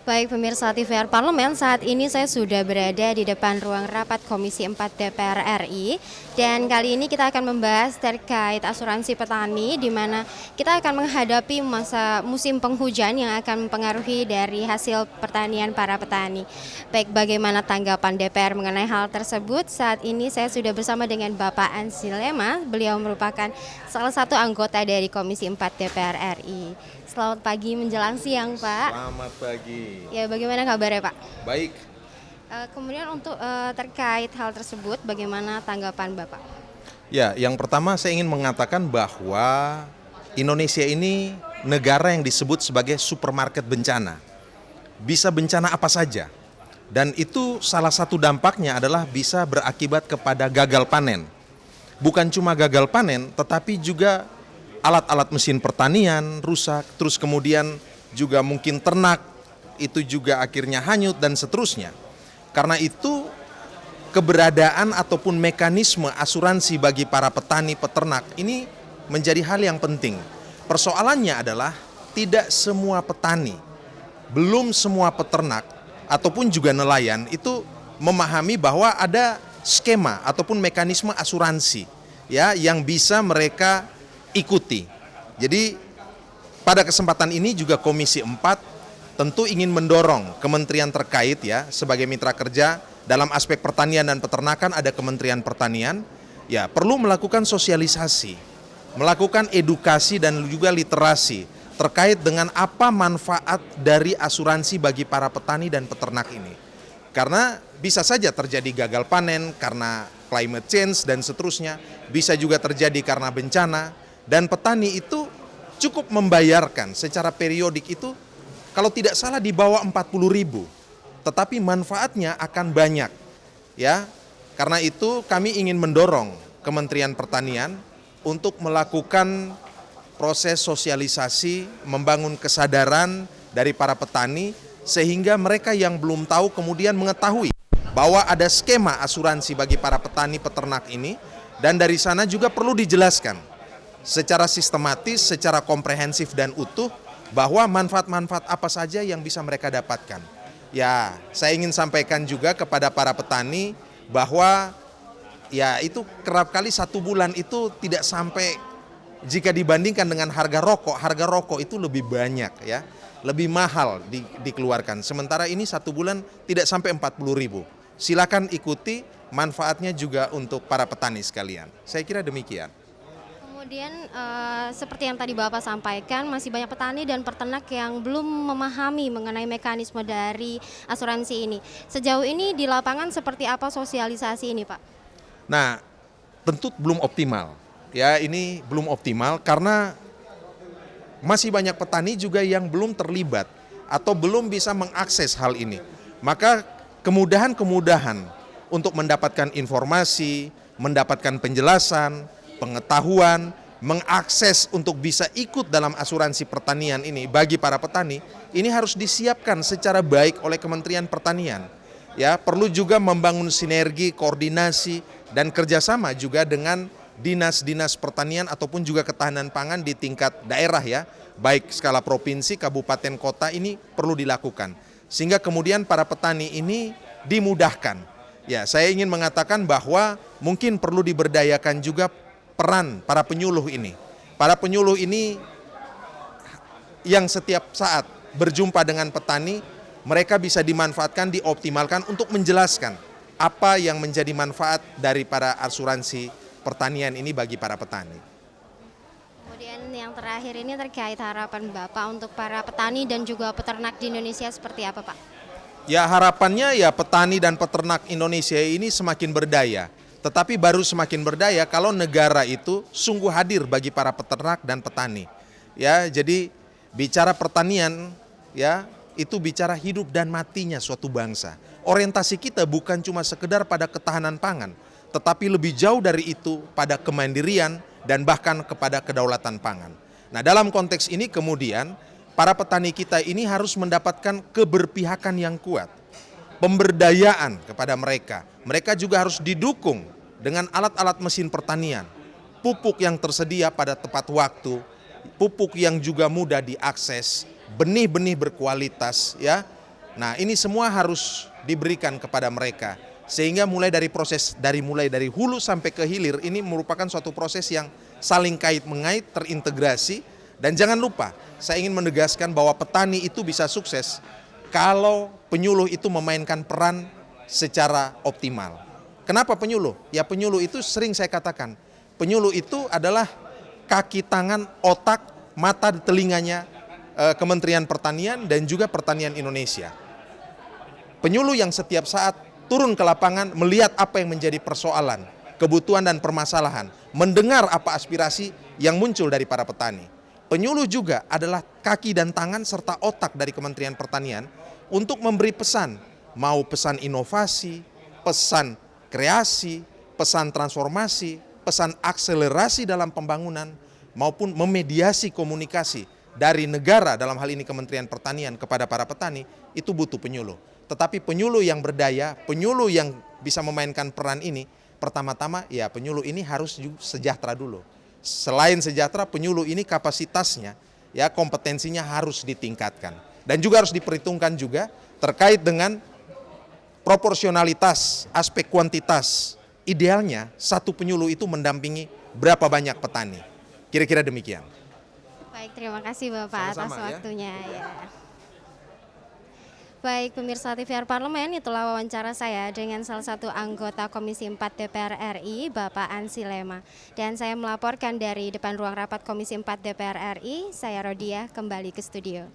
Baik pemirsa TVR Parlemen, saat ini saya sudah berada di depan ruang rapat Komisi 4 DPR RI. Dan kali ini kita akan membahas terkait asuransi petani, di mana kita akan menghadapi masa musim penghujan yang akan mempengaruhi dari hasil pertanian para petani. Baik, bagaimana tanggapan DPR mengenai hal tersebut? Saat ini saya sudah bersama dengan Bapak Ansi Lema, beliau merupakan salah satu anggota dari Komisi 4 DPR RI. Selamat pagi menjelang siang, Pak. Selamat pagi. Ya, bagaimana kabarnya, Pak? Baik. Kemudian untuk terkait hal tersebut, bagaimana tanggapan Bapak? Ya, yang pertama saya ingin mengatakan bahwa Indonesia ini negara yang disebut sebagai supermarket bencana. Bisa bencana apa saja. Dan itu salah satu dampaknya adalah bisa berakibat kepada gagal panen. Bukan cuma gagal panen, tetapi juga alat-alat mesin pertanian rusak, terus kemudian juga mungkin ternak itu juga akhirnya hanyut dan seterusnya. Karena itu keberadaan ataupun mekanisme asuransi bagi para petani peternak ini menjadi hal yang penting. Persoalannya adalah tidak semua petani, belum semua peternak ataupun juga nelayan itu memahami bahwa ada skema ataupun mekanisme asuransi ya yang bisa mereka ikuti. Jadi pada kesempatan ini juga Komisi 4 tentu ingin mendorong kementerian terkait ya sebagai mitra kerja dalam aspek pertanian dan peternakan ada Kementerian Pertanian ya perlu melakukan sosialisasi, melakukan edukasi dan juga literasi terkait dengan apa manfaat dari asuransi bagi para petani dan peternak ini. Karena bisa saja terjadi gagal panen karena climate change dan seterusnya, bisa juga terjadi karena bencana. Dan petani itu cukup membayarkan secara periodik itu kalau tidak salah di bawah 40.000. Tetapi manfaatnya akan banyak. Ya. Karena itu kami ingin mendorong Kementerian Pertanian untuk melakukan proses sosialisasi, membangun kesadaran dari para petani sehingga mereka yang belum tahu kemudian mengetahui bahwa ada skema asuransi bagi para petani peternak ini dan dari sana juga perlu dijelaskan secara sistematis, secara komprehensif dan utuh bahwa manfaat-manfaat apa saja yang bisa mereka dapatkan. Ya, saya ingin sampaikan juga kepada para petani bahwa ya itu kerap kali 1 bulan itu tidak sampai jika dibandingkan dengan harga rokok itu lebih banyak ya, lebih mahal dikeluarkan. Sementara ini 1 bulan tidak sampai 40.000. Silakan ikuti, manfaatnya juga untuk para petani sekalian. Saya kira demikian. Kemudian seperti yang tadi Bapak sampaikan, masih banyak petani dan peternak yang belum memahami mengenai mekanisme dari asuransi ini. Sejauh ini di lapangan seperti apa sosialisasi ini, Pak? Nah, tentu belum optimal. Ya, ini belum optimal karena masih banyak petani juga yang belum terlibat atau belum bisa mengakses hal ini. Maka kemudahan-kemudahan untuk mendapatkan informasi, mendapatkan penjelasan, pengetahuan, mengakses untuk bisa ikut dalam asuransi pertanian ini bagi para petani, ini harus disiapkan secara baik oleh Kementerian Pertanian. Ya, perlu juga membangun sinergi, koordinasi, dan kerjasama juga dengan dinas-dinas pertanian ataupun juga ketahanan pangan di tingkat daerah ya, baik skala provinsi, kabupaten, kota ini perlu dilakukan. Sehingga kemudian para petani ini dimudahkan. Ya, saya ingin mengatakan bahwa mungkin perlu diberdayakan juga peran para penyuluh ini. Para penyuluh ini yang setiap saat berjumpa dengan petani, mereka bisa dimanfaatkan, dioptimalkan untuk menjelaskan apa yang menjadi manfaat dari para asuransi pertanian ini bagi para petani. Kemudian yang terakhir ini terkait harapan Bapak untuk para petani dan juga peternak di Indonesia seperti apa, Pak? Ya, harapannya ya petani dan peternak Indonesia ini semakin berdaya. Tetapi baru semakin berdaya kalau negara itu sungguh hadir bagi para peternak dan petani. Ya, jadi bicara pertanian ya, itu bicara hidup dan matinya suatu bangsa. Orientasi kita bukan cuma sekedar pada ketahanan pangan, tetapi lebih jauh dari itu pada kemandirian dan bahkan kepada kedaulatan pangan. Nah, dalam konteks ini kemudian para petani kita ini harus mendapatkan keberpihakan yang kuat, pemberdayaan kepada mereka. Mereka juga harus didukung dengan alat-alat mesin pertanian, pupuk yang tersedia pada tepat waktu, pupuk yang juga mudah diakses, benih-benih berkualitas ya, Nah, ini semua harus diberikan kepada mereka. Sehingga mulai dari hulu sampai ke hilir ini merupakan suatu proses yang saling kait-mengait, terintegrasi. Dan jangan lupa, saya ingin menegaskan bahwa petani itu bisa sukses kalau penyuluh itu memainkan peran secara optimal. Kenapa penyuluh? Ya penyuluh itu sering saya katakan, penyuluh itu adalah kaki tangan, otak, mata, telinganya Kementerian Pertanian dan juga Pertanian Indonesia. Penyuluh yang setiap saat turun ke lapangan melihat apa yang menjadi persoalan, kebutuhan dan permasalahan, mendengar apa aspirasi yang muncul dari para petani. Penyuluh juga adalah kaki dan tangan serta otak dari Kementerian Pertanian untuk memberi pesan, mau pesan inovasi, pesan kreasi, pesan transformasi, pesan akselerasi dalam pembangunan, maupun memediasi komunikasi dari negara, dalam hal ini Kementerian Pertanian kepada para petani, itu butuh penyuluh. Tetapi penyuluh yang berdaya, penyuluh yang bisa memainkan peran ini, pertama-tama ya penyuluh ini harus sejahtera dulu. Selain sejahtera, penyuluh ini kapasitasnya, ya kompetensinya harus ditingkatkan. Dan juga harus diperhitungkan juga terkait dengan proporsionalitas, aspek kuantitas. Idealnya satu penyuluh itu mendampingi berapa banyak petani. Kira-kira demikian. Baik, terima kasih Bapak atas Sama-sama, waktunya. Ya. Baik, pemirsa TVR Parlemen, itulah wawancara saya dengan salah satu anggota Komisi 4 DPR RI, Bapak Ansy Lema. Dan saya melaporkan dari depan ruang rapat Komisi 4 DPR RI, saya Rodia, kembali ke studio.